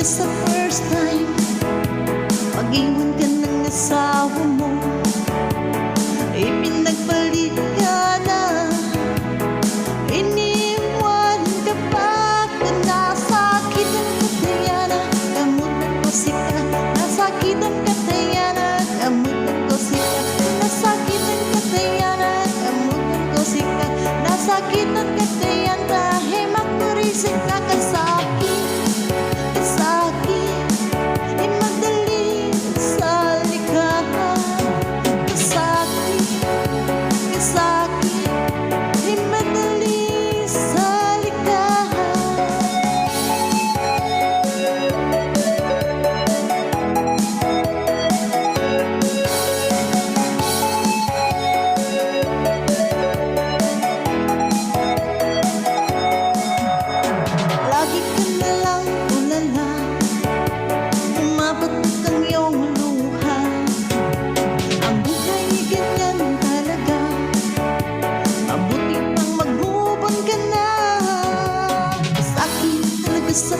talaga sa first time. Pag-iwan ka ng asawa mo, ipinagpalit ka na, iniwan ka pa. Nasakitan ka, Diana, gamutan ko sika. Nasakitan ka, Diana, gamutan ko sika. Nasakitan ka, Diana, gamutan ko sika. Nasakitan ka, Diana, hemak ko rin sika. Kasakit, kasakit, di madali sa likahan. Kasakit, kasakit, di madali sa likahan. Lagi ka na lang tulala, umapatok ang iyong luha. Ang buhay ay ganyan talaga, mabuti pang mag-move on ka na. Sakit talaga sa